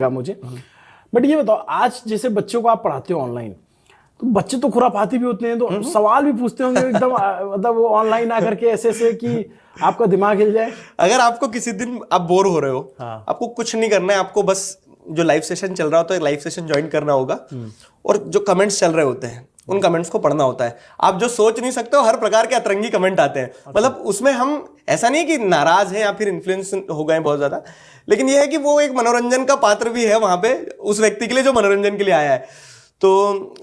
मुझे। बट ये बताओ, आज जैसे बच्चों को आप पढ़ाते हो ऑनलाइन, तो बच्चे तो खुरापाती भी होते हैं, तो सवाल भी पूछते होंगे एकदम मतलब वो ऑनलाइन आकर के ऐसे कि आपका दिमाग हिल जाए। अगर आपको किसी दिन आप बोर हो रहे हो, हाँ। आपको कुछ नहीं करना है, आपको बस जो लाइव सेशन चल रहा होता है लाइव सेशन ज्वाइन करना होगा और जो कमेंट्स चल रहे होते हैं उन कमेंट्स को पढ़ना होता है। आप जो सोच नहीं सकते हो, हर प्रकार के अतरंगी कमेंट आते हैं। मतलब उसमें हम ऐसा नहीं कि नाराज हैं या फिर इन्फ्लुएंस हो गए बहुत ज्यादा, लेकिन यह है कि वो एक मनोरंजन का पात्र भी है वहां पे उस व्यक्ति के लिए जो मनोरंजन के लिए आया है। तो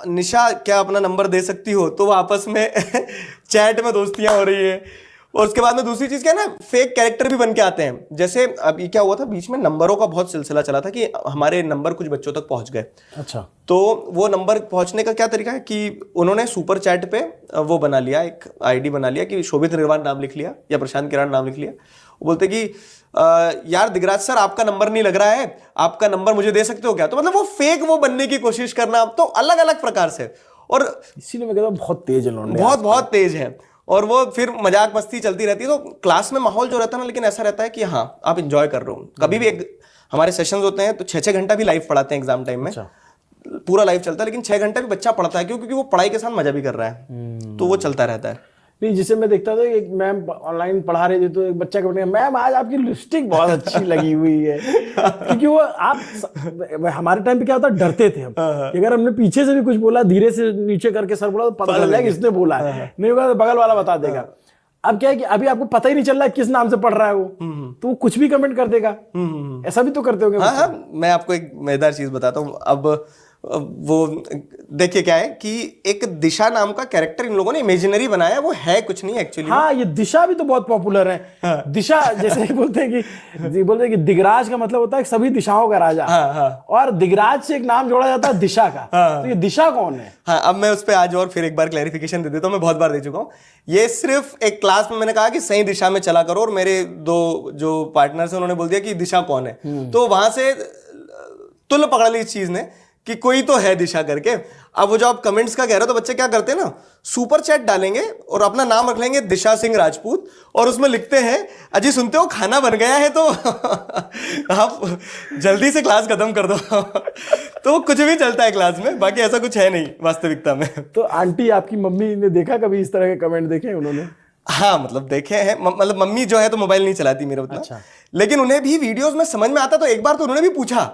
निशा क्या अपना नंबर दे सकती हो? तो वो आपस में चैट में दोस्तियां हो रही है। और उसके बाद में दूसरी चीज क्या है ना, फेक कैरेक्टर भी बन के आते हैं। जैसे अभी क्या हुआ था बीच में, नंबरों का बहुत सिलसिला चला था कि हमारे नंबर कुछ बच्चों तक पहुंच गए। अच्छा। तो वो नंबर पहुंचने का क्या तरीका है कि उन्होंने सुपर चैट पे वो बना लिया, एक आईडी बना लिया कि शोभित निर्वाण नाम लिख लिया या प्रशांत किराण नाम लिख लिया। वो बोलते कि यार दिगराज सर आपका नंबर नहीं लग रहा है, आपका नंबर मुझे दे सकते हो क्या? तो मतलब वो फेक वो बनने की कोशिश करना, तो अलग अलग प्रकार से। और इसीलिए मैं कहता हूँ बहुत तेज है लौंडे, बहुत तेज है। और वो फिर मजाक मस्ती चलती रहती है। तो क्लास में माहौल जो रहता है ना, लेकिन ऐसा रहता है कि हाँ आप इंजॉय कर रहे हो। कभी भी एक हमारे सेशंस होते हैं तो 6-6 घंटा भी लाइव पढ़ाते हैं एग्जाम टाइम में। अच्छा। पूरा लाइव चलता है, लेकिन 6 घंटे भी बच्चा पढ़ता है क्योंकि वो पढ़ाई के साथ मजा भी कर रहा है। तो वो चलता रहता है। नहीं, जिसे मैं देखता था एक मैम ऑनलाइन पढ़ा रही थी, तो एक बच्चा कहने लगा, मैम आज आपकी लिपस्टिक बहुत अच्छी लगी हुई है। क्योंकि वो आप हमारे टाइम पे क्या होता, डरते थे हम कि अगर हमने पीछे से भी कुछ बोला, धीरे से नीचे करके सर बोला, तो पता चल जाएगा किसने बोला है, नहीं होगा तो बगल वाला बता देगा। अब क्या है कि अभी आपको पता ही नहीं चल रहा है किस नाम से पढ़ रहा है वो, तो वो कुछ भी कमेंट कर देगा। ऐसा भी तो करते होंगे। हाँ, मैं आपको एक मजेदार चीज बताता हूँ। अब वो देखिए क्या है कि एक दिशा नाम का कैरेक्टर इन लोगों ने इमेजिनरी बनाया, वो है कुछ नहीं एक्चुअली। हाँ, ये दिशा भी तो बहुत पॉपुलर है। हाँ। दिशा जैसे बोलते हैं कि दिगराज का मतलब होता है सभी दिशाओं का राजा। हाँ, हाँ। और दिगराज से एक नाम जोड़ा जाता है दिशा का। हाँ। तो ये दिशा कौन है? हाँ, अब मैं उस पर आज और फिर एक बार क्लैरिफिकेशन दे देता हूँ। मैं बहुत बार दे चुका हूँ। ये सिर्फ एक क्लास में मैंने कहा कि सही दिशा में चला करो, और मेरे दो जो पार्टनर्स हैं उन्होंने बोल दिया कि दिशा कौन है। तो वहां से तुल पकड़ ली इस चीज ने कि कोई तो है दिशा करके। अब वो जो आप कमेंट्स का कह रहे हो, तो बच्चे क्या करते हैं ना, सुपर चैट डालेंगे और अपना नाम रख लेंगे दिशा सिंह राजपूत, और उसमें लिखते हैं अजी सुनते हो खाना बन गया है तो आप जल्दी से क्लास खत्म कर दो। तो कुछ भी चलता है क्लास में, बाकी ऐसा कुछ है नहीं वास्तविकता में। तो आंटी आपकी मम्मी ने देखा कभी इस तरह के कमेंट देखे उन्होंने? हाँ, मतलब देखे हैं। मतलब मम्मी जो है तो मोबाइल नहीं चलाती मेरा उतना। अच्छा। लेकिन उन्हें भी वीडियोस में समझ में आता, तो एक बार तो उन्होंने भी पूछा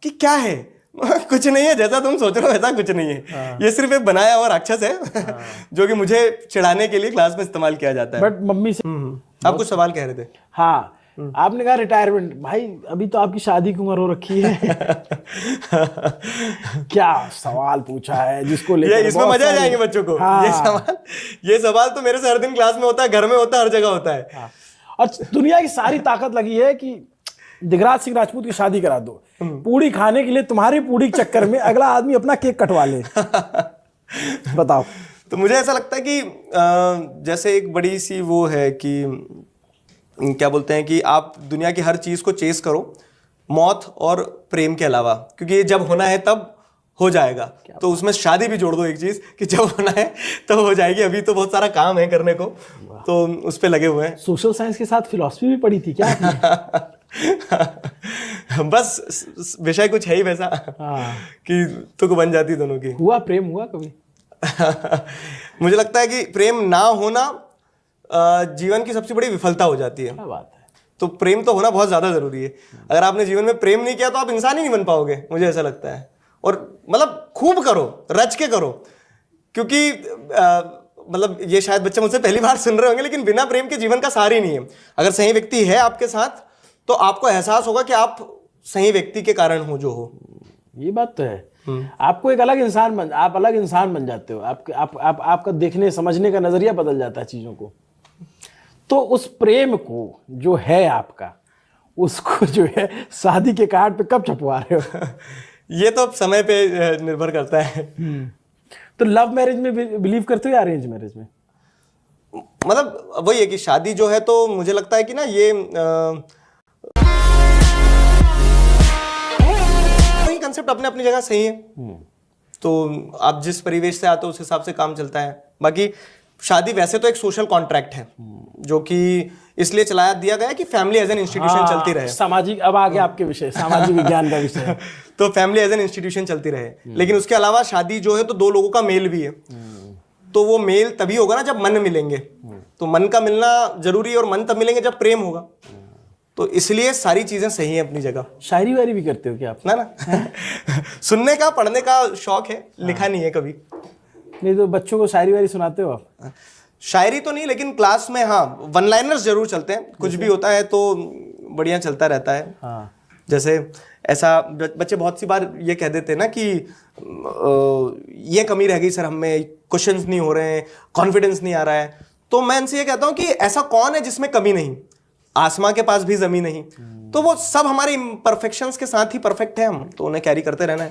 कि क्या है। कुछ नहीं है, जैसा तुम सोच रहे हो वैसा कुछ नहीं है। हाँ। ये सिर्फ एक बनाया हुआ राक्षस है। हाँ। जो कि मुझे चिढ़ाने के लिए क्लास में इस्तेमाल किया जाता है। बट मम्मी से आप कुछ सवाल कह रहे थे। हाँ, आपने कहा रिटायरमेंट। भाई अभी तो आपकी शादी की उम्र हो रखी है। क्या सवाल पूछा है जिसको लेकर इसमें मजा आ जाएंगे बच्चों को। हाँ। ये सवाल तो मेरे से हर दिन क्लास में होता है, घर में होता है, हर जगह होता है। हाँ। और दुनिया की सारी ताकत लगी है कि दिगराज सिंह राजपूत की शादी करा दो, पूड़ी खाने के लिए तुम्हारी पूड़ी के चक्कर में अगला आदमी अपना केक कटवा ले। बताओ। तो मुझे ऐसा लगता है कि जैसे एक बड़ी सी वो है कि क्या बोलते हैं कि आप दुनिया की हर चीज को चेस करो, मौत और प्रेम के अलावा, क्योंकि ये जब होना है तब हो जाएगा। तो उसमें शादी भी जोड़ दो एक चीज कि जब होना है तब हो जाएगी। अभी तो बहुत सारा काम है करने को, तो उस पे लगे हुए हैं। सोशल साइंस के साथ फिलॉसफी भी पढ़ी थी क्या? बस विषय कुछ है ही वैसा। हाँ। कि तुक बन जाती दोनों की। हुआ प्रेम हुआ कभी? मुझे लगता है कि प्रेम ना होना जीवन की सबसे बड़ी विफलता हो जाती है। क्या बात है। तो प्रेम तो होना बहुत ज्यादा जरूरी है। अगर आपने जीवन में प्रेम नहीं किया तो आप इंसान ही नहीं बन पाओगे, मुझे ऐसा लगता है। और मतलब खूब करो, रच के करो, क्योंकि मतलब ये शायद बच्चे मुझसे पहली बार सुन रहे होंगे, लेकिन बिना प्रेम के जीवन का सार ही नहीं है। अगर सही व्यक्ति है आपके साथ तो आपको एहसास होगा कि आप सही व्यक्ति के कारण हो जो हो। ये बात तो है। आपको एक अलग इंसान आप अलग इंसान बन जाते हो। आपका देखने समझने का नजरिया बदल जाता है चीजों को। तो उस प्रेम को जो है आपका, उसको जो है शादी के कार्ड पे कब छपवा रहे हो? ये तो समय पे निर्भर करता है। तो लव मैरिज में बिलीव करते हो या अरेंज मैरिज में? मतलब वही है कि शादी जो है, तो मुझे लगता है कि ना ये कंसेप्ट अपने अपनी जगह सही है। तो आप जिस परिवेश से आते हो उस हिसाब से काम चलता है। बाकी शादी वैसे तो एक सोशल कॉन्ट्रैक्ट है जो कि इसलिए चलाया दिया गया कि फैमिली एज एन इंस्टीट्यूशन चलती रहे। सामाजिक, अब आगे आपके विषय सामाजिक विज्ञान का विषय। तो फैमिली एज एन इंस्टीट्यूशन चलती रहे, लेकिन उसके अलावा शादी जो है तो दो लोगों का मेल भी है। तो वो मेल तभी होगा ना जब मन मिलेंगे, तो मन का मिलना जरूरी है और मन तब मिलेंगे जब प्रेम होगा। तो इसलिए सारी चीजें सही हैं अपनी जगह। शायरी वायरी भी करते हो क्या आप? ना सुनने का पढ़ने का शौक है, लिखा नहीं है कभी। नहीं तो बच्चों को शायरी वायरी सुनाते हो आप? शायरी तो नहीं, लेकिन क्लास में हाँ वन लाइनर्स जरूर चलते हैं। कुछ भी होता है तो बढ़िया चलता रहता है। हाँ। जैसे ऐसा बच्चे बहुत सी बार ये कह देते हैं ना कि ये कमी रह गई सर हम में, क्वेश्चंस नहीं हो रहे हैं, कॉन्फिडेंस नहीं आ रहा है। तो मैं इनसे ये कहता हूँ कि ऐसा कौन है जिसमें कमी नहीं? आसमां के पास भी जमीन नहीं, तो वो सब हमारे इम्परफेक्शंस के साथ ही परफेक्ट है हम, तो उन्हें कैरी करते रहना है।